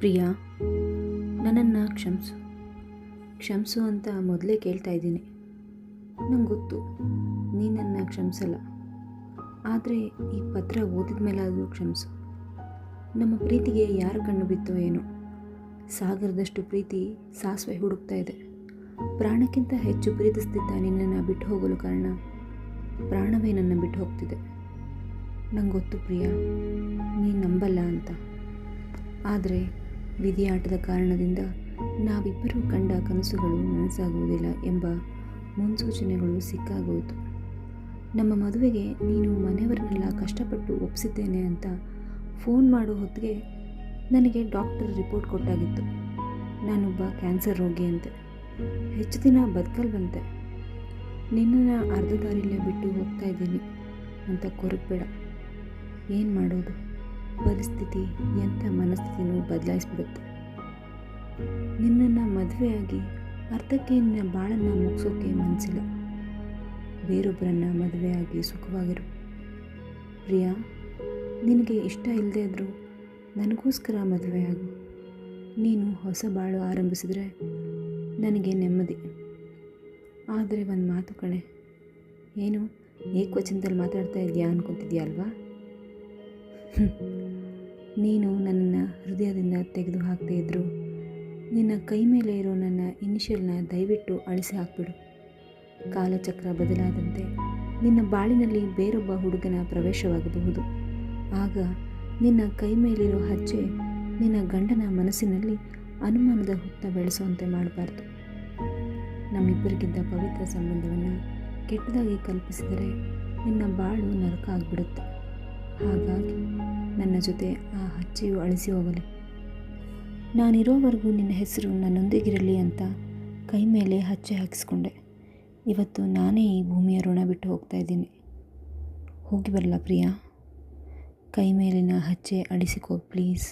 ಪ್ರಿಯಾ, ನನ್ನನ್ನು ಕ್ಷಮಿಸು ಕ್ಷಮಿಸು ಅಂತ ಮೊದಲೇ ಕೇಳ್ತಾ ಇದ್ದೀನಿ. ನಂಗೆ ಗೊತ್ತು ನೀನು ನನ್ನ ಕ್ಷಮಿಸಲ್ಲ. ಆದರೆ ಈ ಪತ್ರ ಓದಿದ ಮೇಲಾದರೂ ಕ್ಷಮಿಸು. ನಮ್ಮ ಪ್ರೀತಿಗೆ ಯಾರ ಕಣ್ಣು ಬಿತ್ತೋ ಏನೋ, ಸಾಗರದಷ್ಟು ಪ್ರೀತಿ ಸಾಸಿವೆ ಹುಡುಕ್ತಾ ಇದೆ. ಪ್ರಾಣಕ್ಕಿಂತ ಹೆಚ್ಚು ಪ್ರೀತಿಸ್ತಿದ್ದ ನಿನ್ನನ್ನು ಬಿಟ್ಟು ಹೋಗಲು ಕಾರಣ ಪ್ರಾಣವೇ ನನ್ನ ಬಿಟ್ಟು ಹೋಗ್ತಿದೆ. ನಂಗೆ ಗೊತ್ತು ಪ್ರಿಯಾ, ನೀನು ನಂಬಲ್ಲ ಅಂತ. ಆದರೆ ವಿಧಿಯಾಟದ ಕಾರಣದಿಂದ ನಾವಿಬ್ಬರೂ ಕಂಡ ಕನಸುಗಳು ನನಸಾಗುವುದಿಲ್ಲ ಎಂಬ ಮುನ್ಸೂಚನೆಗಳು ಸಿಕ್ಕಾಗೋಯಿತು. ನಮ್ಮ ಮದುವೆಗೆ ನೀನು ಮನೆಯವರನ್ನೆಲ್ಲ ಕಷ್ಟಪಟ್ಟು ಒಪ್ಪಿಸಿದ್ದೇನೆ ಅಂತ ಫೋನ್ ಮಾಡೋ ಹೊತ್ತಿಗೆ ನನಗೆ ಡಾಕ್ಟರ್ ರಿಪೋರ್ಟ್ ಕೊಟ್ಟಾಗಿತ್ತು. ನಾನೊಬ್ಬ ಕ್ಯಾನ್ಸರ್ ರೋಗಿ ಅಂತೆ, ಹೆಚ್ಚು ದಿನ ಬದುಕಲ್ವಂತೆ. ನಿನ್ನನ್ನು ಅರ್ಧ ದಾರಿಲೇ ಬಿಟ್ಟು ಹೋಗ್ತಾ ಇದ್ದೀನಿ ಅಂತ ಕೊರಗಬೇಡ. ಏನು ಮಾಡೋದು, ಪರಿಸ್ಥಿತಿ ಎಂಥ ಮನಸ್ಥಿತಿನೂ ಬದಲಾಯಿಸ್ಬಿಡುತ್ತೆ. ನಿನ್ನನ್ನು ಮದುವೆಯಾಗಿ ಅರ್ಥಕ್ಕೆ ನಿನ್ನ ಬಾಳನ್ನು ಮುಗಿಸೋಕೆ ಮನಸ್ಸಿಲ್ಲ. ಬೇರೊಬ್ಬರನ್ನು ಮದುವೆಯಾಗಿ ಸುಖವಾಗಿರು. ಪ್ರಿಯಾ, ನಿನಗೆ ಇಷ್ಟ ಇಲ್ಲದೇ ಇದ್ದರೂ ನನಗೋಸ್ಕರ ಮದುವೆಯಾಗು. ನೀನು ಹೊಸ ಬಾಳು ಆರಂಭಿಸಿದರೆ ನನಗೆ ನೆಮ್ಮದಿ. ಆದರೆ ಒಂದು ಮಾತು ಕಣೆ, ಏನು ಏಕವಚನದಲ್ಲಿ ಮಾತಾಡ್ತಾ ಇದೆಯಾ ಅನ್ಕೊತಿದ್ಯಾ ಅಲ್ವಾ? ನೀನು ನನ್ನನ್ನು ಹೃದಯದಿಂದ ತೆಗೆದು ಹಾಕದೇ ಇದ್ದರೂ ನಿನ್ನ ಕೈ ಮೇಲೆ ಇರೋ ನನ್ನ ಇನಿಷಿಯಲ್ನ ದಯವಿಟ್ಟು ಅಳಿಸಿ ಹಾಕಿಬಿಡು. ಕಾಲಚಕ್ರ ಬದಲಾದಂತೆ ನಿನ್ನ ಬಾಳಿನಲ್ಲಿ ಬೇರೊಬ್ಬ ಹುಡುಗನ ಪ್ರವೇಶವಾಗಬಹುದು. ಆಗ ನಿನ್ನ ಕೈ ಮೇಲಿರೋ ಹಚ್ಚೆ ನಿನ್ನ ಗಂಡನ ಮನಸ್ಸಿನಲ್ಲಿ ಅನುಮಾನದ ಹುತ್ತ ಬೆಳೆಸುವಂತೆ ಮಾಡಬಾರ್ದು. ನಮ್ಮಿಬ್ಬರಿಗಿದ್ದ ಪವಿತ್ರ ಸಂಬಂಧವನ್ನು ಕೆಟ್ಟದಾಗಿ ಕಲ್ಪಿಸಿದರೆ ನಿನ್ನ ಬಾಳು ನರಕ ಆಗಿಬಿಡುತ್ತೆ. ಹಾಗಾಗಿ ನನ್ನ ಜೊತೆ ಆ ಹಚ್ಚೆಯು ಅಳಿಸಿ ಹೋಗಲಿ. ನಾನಿರೋವರೆಗೂ ನಿನ್ನ ಹೆಸರು ನನ್ನೊಂದಿಗಿರಲಿ ಅಂತ ಕೈ ಮೇಲೆ ಹಚ್ಚೆ ಹಾಕಿಸ್ಕೊಂಡೆ. ಇವತ್ತು ನಾನೇ ಈ ಭೂಮಿಯ ಋಣ ಬಿಟ್ಟು ಹೋಗ್ತಾ ಇದ್ದೀನಿ. ಹೋಗಿ ಬರಲ್ಲ ಪ್ರಿಯಾ? ಕೈ ಮೇಲಿನ ಹಚ್ಚೆ ಅಳಿಸಿಕೋ ಪ್ಲೀಸ್.